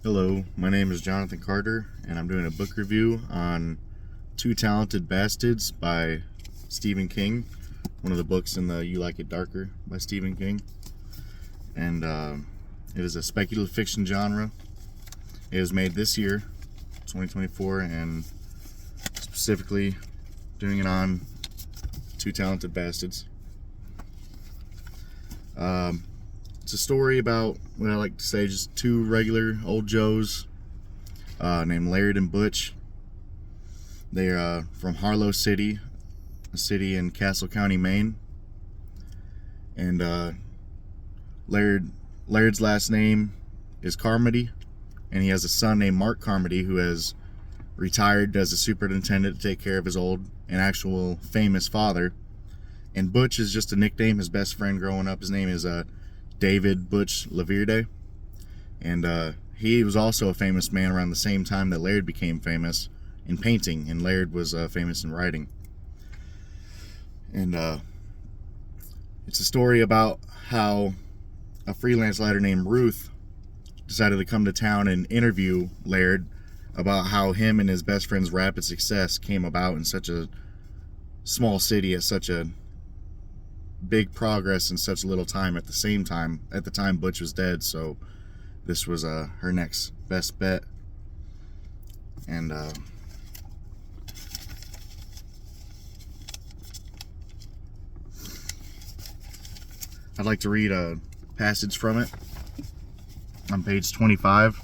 Hello, my name is Jonathan Carter, and I'm doing a book review on Two Talented Bastards by Stephen King, one of the books in the You Like It Darker by Stephen King. And it is a speculative fiction genre. It was made this year, 2024, and specifically doing it on Two Talented Bastards. It's a story about what I like to say, just two regular old Joes named Laird and Butch. They're from Harlow City, a city in Castle County, Maine. And Laird's last name is Carmody, and he has a son named Mark Carmody who has retired as a superintendent to take care of his old and actual famous father. And Butch is just a nickname, his best friend growing up. His name is David Butch Lavierde, and he was also a famous man around the same time that Laird became famous in painting, and Laird was famous in writing. And it's a story about how a freelance writer named Ruth decided to come to town and interview Laird about how him and his best friend's rapid success came about in such a small city at such a big progress in such little time. At the time Butch was dead, so this was her next best bet. And I'd like to read a passage from it on page 25.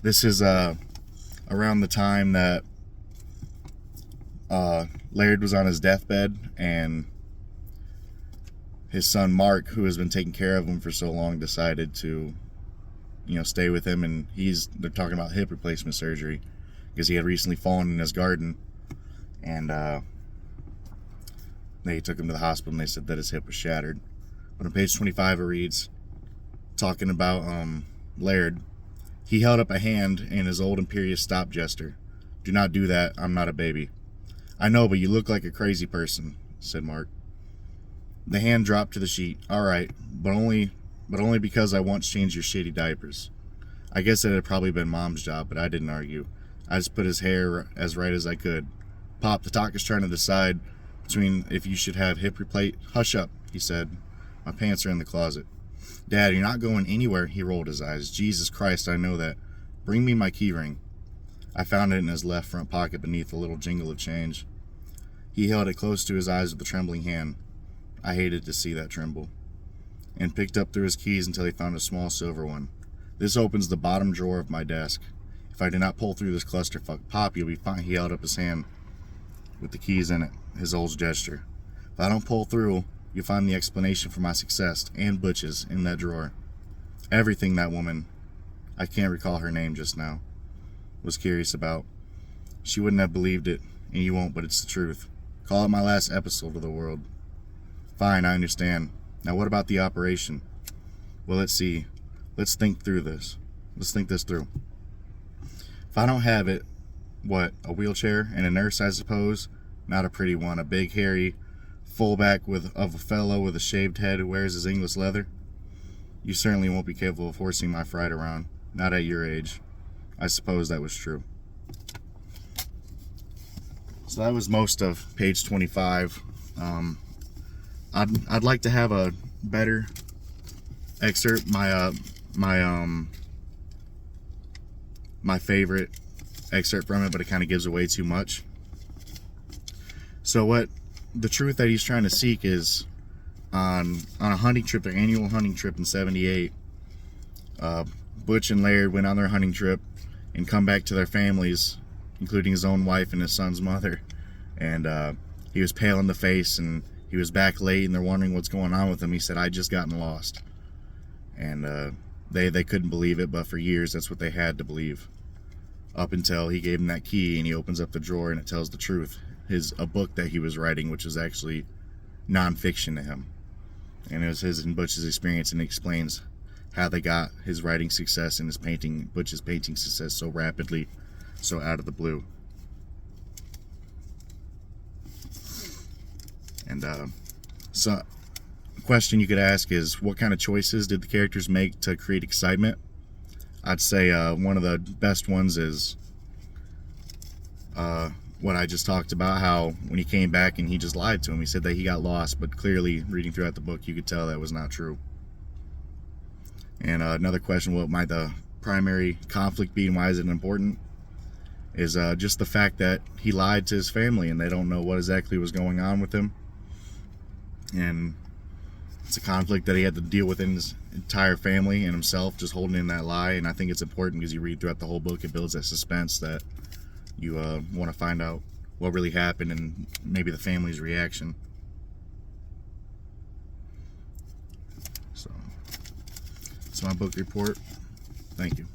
This is around the time that Laird was on his deathbed, and his son Mark, who has been taking care of him for so long, decided to, stay with him. And they're talking about hip replacement surgery because he had recently fallen in his garden, and they took him to the hospital and they said that his hip was shattered. But on page 25 it reads, talking about Laird, he held up a hand in his old imperious stop gesture. "Do not do that, I'm not a baby." "I know, but you look like a crazy person," said Mark. The hand dropped to the sheet. "All right, but only because I once changed your shitty diapers." I guess it had probably been Mom's job, but I didn't argue. I just put his hair as right as I could. "Pop, the doc is trying to decide between if you should have hip replacement." "Hush up," he said. "My pants are in the closet." "Dad, you're not going anywhere." He rolled his eyes. "Jesus Christ, I know that. Bring me my key ring." I found it in his left front pocket beneath a little jingle of change. He held it close to his eyes with a trembling hand. I hated to see that tremble. And picked up through his keys until he found a small silver one. "This opens the bottom drawer of my desk. If I do not pull through this clusterfuck, Pop, you'll be fine." He held up his hand with the keys in it, his old gesture. "If I don't pull through, you'll find the explanation for my success and Butch's in that drawer. Everything that woman, I can't recall her name just now, was curious about. She wouldn't have believed it, and you won't, but it's the truth. Call it my last episode of the world." "Fine, I understand. Now what about the operation?" "Well, let's see. Let's think this through. If I don't have it, what, a wheelchair and a nurse, I suppose? Not a pretty one, a big, hairy fullback of a fellow with a shaved head who wears his English leather? You certainly won't be capable of horsing my fright around, not at your age." I suppose that was true. So that was most of page 25. I'd like to have a better excerpt. My favorite excerpt from it, but it kind of gives away too much. So what the truth that he's trying to seek is on a hunting trip, their annual hunting trip in '78. Butch and Laird went on their hunting trip and come back to their families, including his own wife and his son's mother. And he was pale in the face, and he was back late, and they're wondering what's going on with him. He said, "I just gotten lost." And they couldn't believe it, but for years that's what they had to believe, up until he gave him that key and he opens up the drawer and it tells the truth. A book that he was writing, which was actually nonfiction to him, and it was his and Butch's experience, and he explains how they got his writing success and Butch's painting success so rapidly, so out of the blue. And so a question you could ask is, what kind of choices did the characters make to create excitement? I'd say one of the best ones is what I just talked about, how when he came back and he just lied to him. He said that he got lost, but clearly reading throughout the book you could tell that was not true. And another question, what might the primary conflict be and why is it important, is just the fact that he lied to his family and they don't know what exactly was going on with him. And it's a conflict that he had to deal with in his entire family and himself, just holding in that lie. And I think it's important because you read throughout the whole book, it builds that suspense that you want to find out what really happened and maybe the family's reaction. So, that's my book report. Thank you.